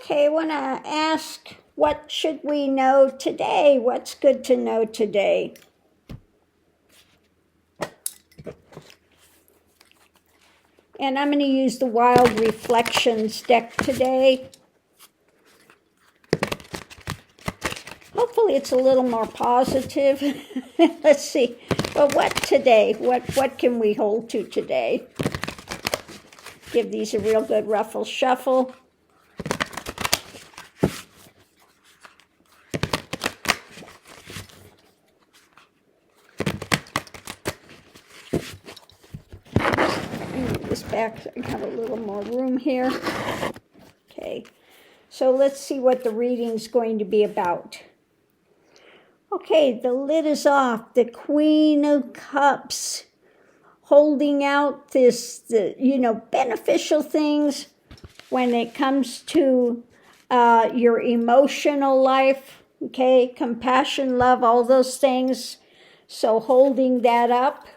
Okay, I want to ask, what should we know today? What's good to know today? And I'm going to use the Wild Reflections deck today. Hopefully it's a little more positive. Let's see. Well, what today? What can we hold to today? Give these a real good ruffle shuffle. Move this back so I have a little more room here. Okay, so let's see what the reading's going to be about. Okay, the lid is off. The Queen of Cups, holding out beneficial things when it comes to your emotional life. Okay, compassion, love, all those things. So holding that up.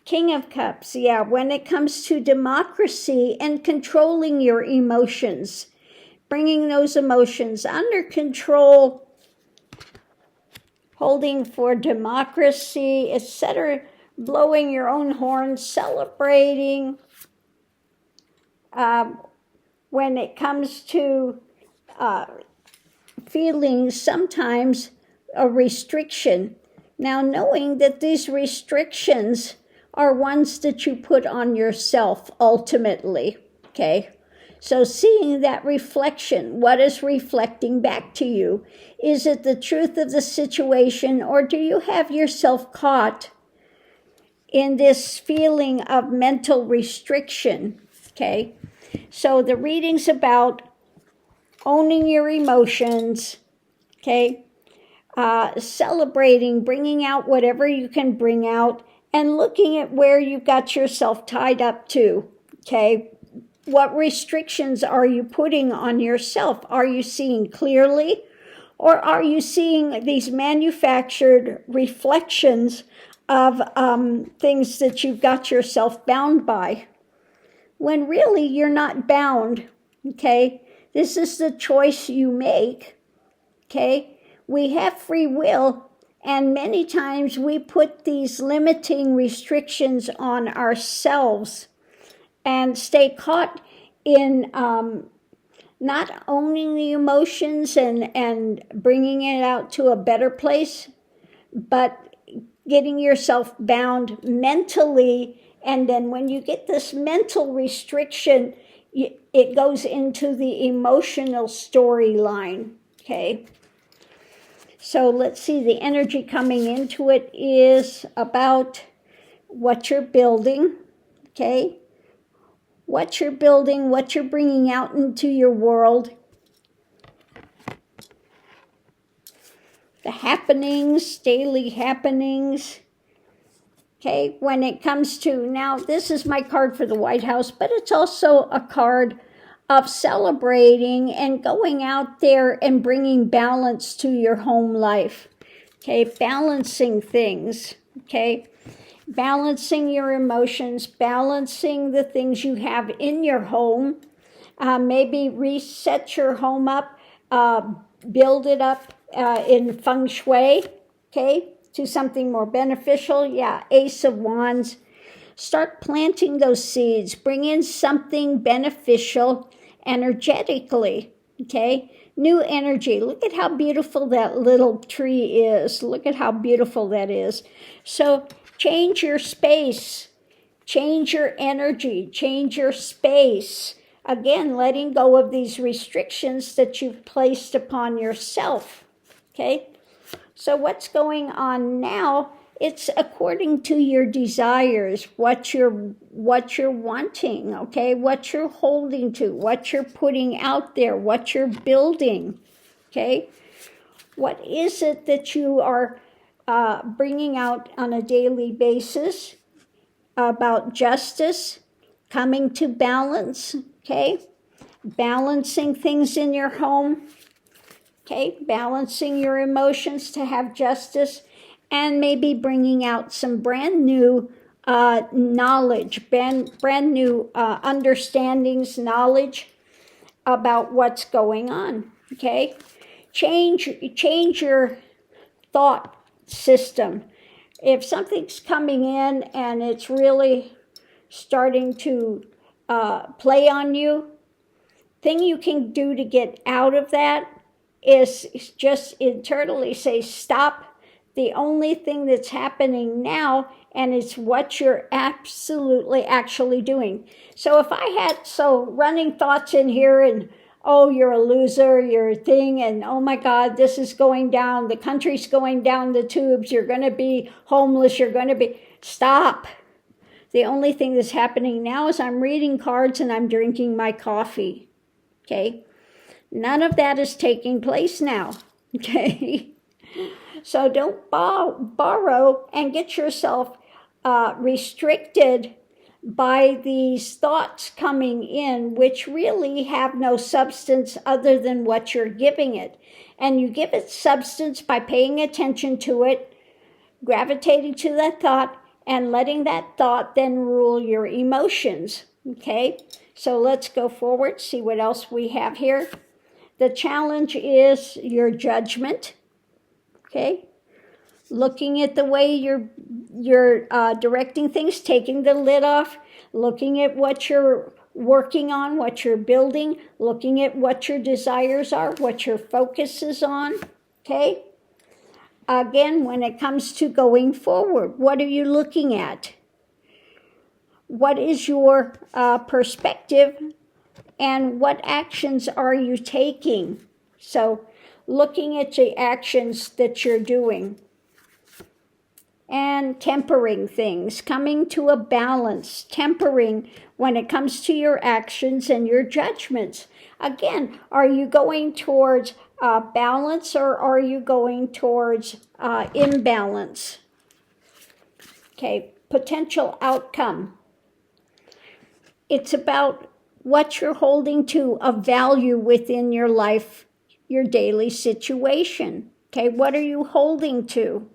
King of Cups, yeah, when it comes to democracy and controlling your emotions, bringing those emotions under control, holding for democracy, etc., blowing your own horn, celebrating. When it comes to feeling sometimes a restriction. Now, knowing that these restrictions are ones that you put on yourself ultimately, okay? So seeing that reflection, what is reflecting back to you? Is it the truth of the situation, or do you have yourself caught in this feeling of mental restriction, okay? So the reading's about owning your emotions, okay? Celebrating, bringing out whatever you can bring out, and looking at where you've got yourself tied up to, okay? What restrictions are you putting on yourself? Are you seeing clearly? Or are you seeing these manufactured reflections of things that you've got yourself bound by? When really you're not bound, okay? This is the choice you make, okay? We have free will, and many times we put these limiting restrictions on ourselves and stay caught in not owning the emotions and bringing it out to a better place, but getting yourself bound mentally. And then when you get this mental restriction, it goes into the emotional storyline, okay? So let's see, the energy coming into it is about what you're building, okay? What you're building, what you're bringing out into your world. The happenings, daily happenings. Okay, when it comes to, now this is my card for the White House, but it's also a card of celebrating and going out there and bringing balance to your home life. Okay, balancing things, okay? Balancing your emotions, balancing the things you have in your home. Maybe reset your home up, build it up in feng shui, okay, to something more beneficial. Yeah, Ace of Wands. Start planting those seeds. Bring in something beneficial energetically, okay? New energy. Look at how beautiful that little tree is. Look at how beautiful that is. So change your space. Change your energy. Change your space. Again, letting go of these restrictions that you've placed upon yourself, okay? So what's going on now? It's according to your desires, what you're wanting, okay? What you're holding to, what you're putting out there, what you're building, okay? What is it that you are bringing out on a daily basis about justice, coming to balance, okay? Balancing things in your home, okay? Balancing your emotions to have justice, and maybe bringing out some brand new knowledge, brand new understandings, knowledge about what's going on, okay? Change your thought system. If something's coming in and it's really starting to play on you, thing you can do to get out of that is just internally say, stop. The only thing that's happening now, and it's what you're absolutely actually doing. So if I had running thoughts in here and, oh, you're a loser, you're a thing, and oh my God, this is going down, the country's going down the tubes, you're going to be homeless, you're going to be, stop. The only thing that's happening now is I'm reading cards and I'm drinking my coffee, okay? None of that is taking place now, okay? So don't borrow and get yourself restricted by these thoughts coming in, which really have no substance other than what you're giving it. And you give it substance by paying attention to it, gravitating to that thought, and letting that thought then rule your emotions, okay? So let's go forward, see what else we have here. The challenge is your judgment. Okay, looking at the way you're directing things, taking the lid off, looking at what you're working on, what you're building, looking at what your desires are, what your focus is on, okay? Again, when it comes to going forward, what are you looking at? What is your perspective, and what actions are you taking? So, looking at the actions that you're doing and tempering things, coming to a balance, tempering when it comes to your actions and your judgments. Again, are you going towards balance, or are you going towards imbalance? Okay, potential outcome. It's about what you're holding to of value within your life, your daily situation. Okay, what are you holding to?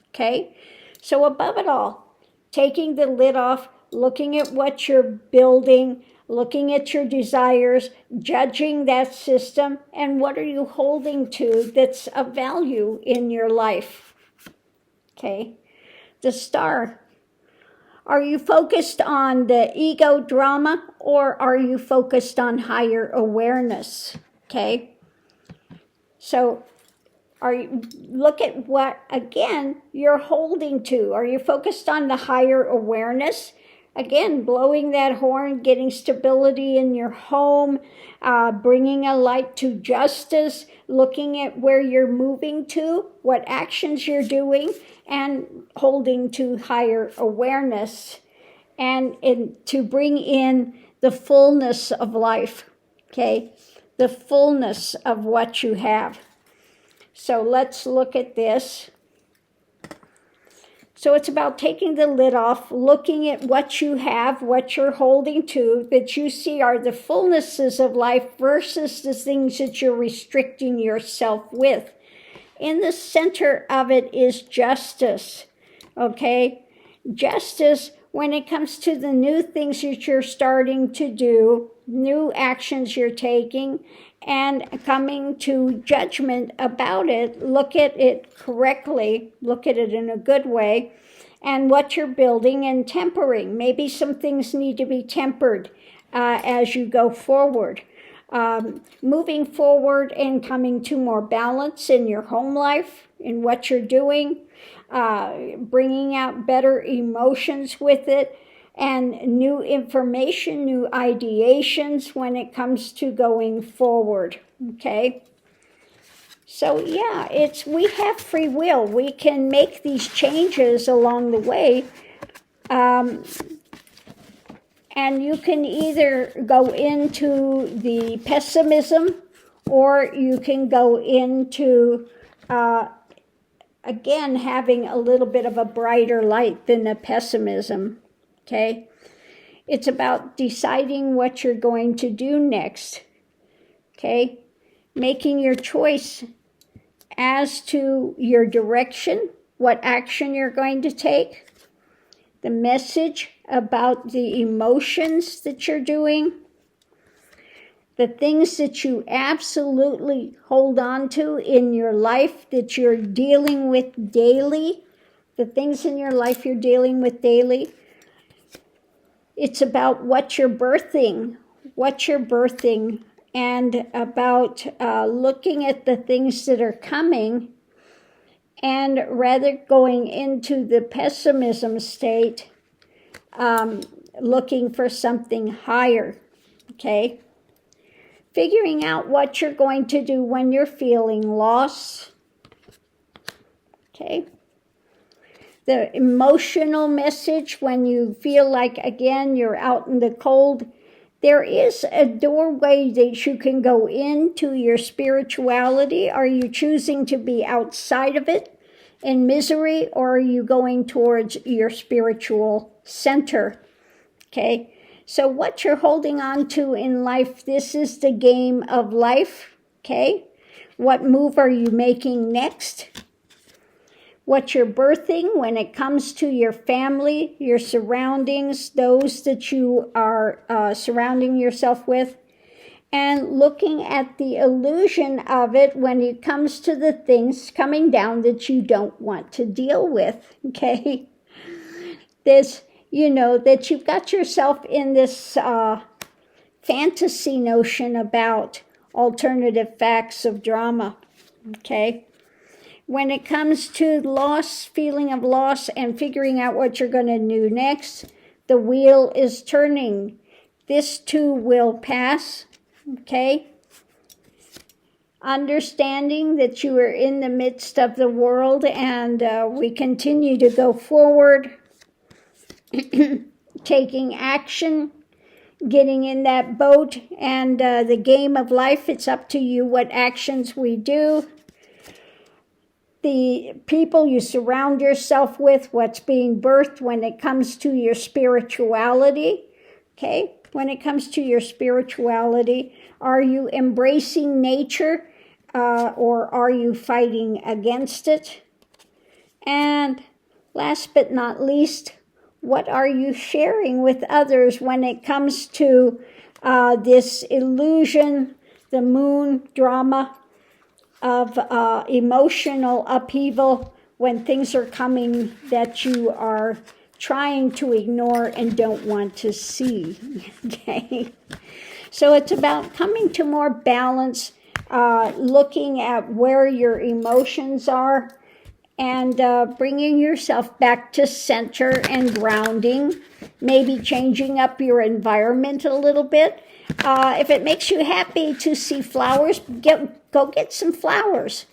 Okay, so above it all, taking the lid off, looking at what you're building, looking at your desires, judging that system, and what are you holding to that's of value in your life? Okay, the star. Are you focused on the ego drama, or are you focused on higher awareness? Okay. So look at what, again, you're holding to. Are you focused on the higher awareness? Again, blowing that horn, getting stability in your home, bringing a light to justice, looking at where you're moving to, what actions you're doing, and holding to higher awareness, and to bring in the fullness of life, okay? The fullness of what you have. So let's look at this. So it's about taking the lid off, looking at what you have, what you're holding to, that you see are the fullnesses of life versus the things that you're restricting yourself with. In the center of it is justice, okay? Justice when it comes to the new things that you're starting to do, new actions you're taking, and coming to judgment about it. Look at it correctly, look at it in a good way, and what you're building and tempering. Maybe some things need to be tempered as you go forward. Moving forward and coming to more balance in your home life, in what you're doing, bringing out better emotions with it, and new information, new ideations when it comes to going forward, okay? So yeah, we have free will. We can make these changes along the way, and you can either go into the pessimism, or you can go into, again, having a little bit of a brighter light than the pessimism. Okay, it's about deciding what you're going to do next. Okay, making your choice as to your direction, what action you're going to take. the message about the emotions that you're doing, the things that you absolutely hold on to in your life that you're dealing with daily, the things in your life you're dealing with daily. It's about what you're birthing, and about looking at the things that are coming, and rather going into the pessimism state, looking for something higher, okay? Figuring out what you're going to do when you're feeling loss, okay? The emotional message when you feel like, again, you're out in the cold. There is a doorway that you can go into your spirituality. Are you choosing to be outside of it in misery, or are you going towards your spiritual center? Okay, so what you're holding on to in life, this is the game of life, okay? What move are you making next? What you're birthing when it comes to your family, your surroundings, those that you are surrounding yourself with, and looking at the illusion of it when it comes to the things coming down that you don't want to deal with, okay? This, that you've got yourself in this fantasy notion about alternative facts of drama, okay? When it comes to loss, feeling of loss, and figuring out what you're going to do next, the wheel is turning. This too will pass, okay? Understanding that you are in the midst of the world, and we continue to go forward, taking action, getting in that boat, and the game of life, it's up to you what actions we do. The people you surround yourself with, what's being birthed when it comes to your spirituality, okay? When it comes to your spirituality, are you embracing nature or are you fighting against it? And last but not least, what are you sharing with others when it comes to this illusion, the moon drama, of emotional upheaval when things are coming that you are trying to ignore and don't want to see, okay? So it's about coming to more balance, looking at where your emotions are, and bringing yourself back to center and grounding, maybe changing up your environment a little bit. If it makes you happy to see flowers, go get some flowers.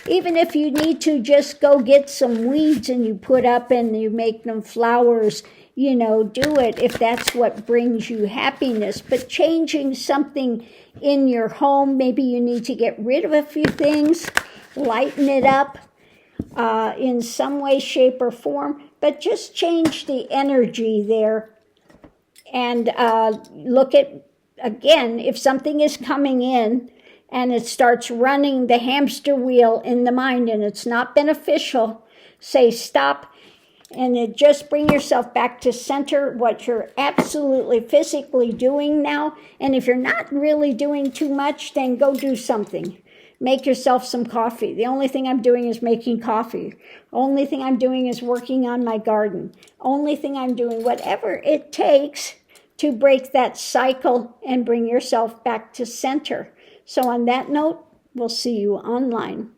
Even if you need to just go get some weeds and you put up and you make them flowers, do it if that's what brings you happiness. But changing something in your home, maybe you need to get rid of a few things, lighten it up in some way, shape, or form, but just change the energy there. And look at, again, if something is coming in and it starts running the hamster wheel in the mind and it's not beneficial, say stop and just bring yourself back to center, what you're absolutely physically doing now. And if you're not really doing too much, then go do something. Make yourself some coffee. The only thing I'm doing is making coffee. Only thing I'm doing is working on my garden. Only thing I'm doing, whatever it takes to break that cycle and bring yourself back to center. So on that note, we'll see you online.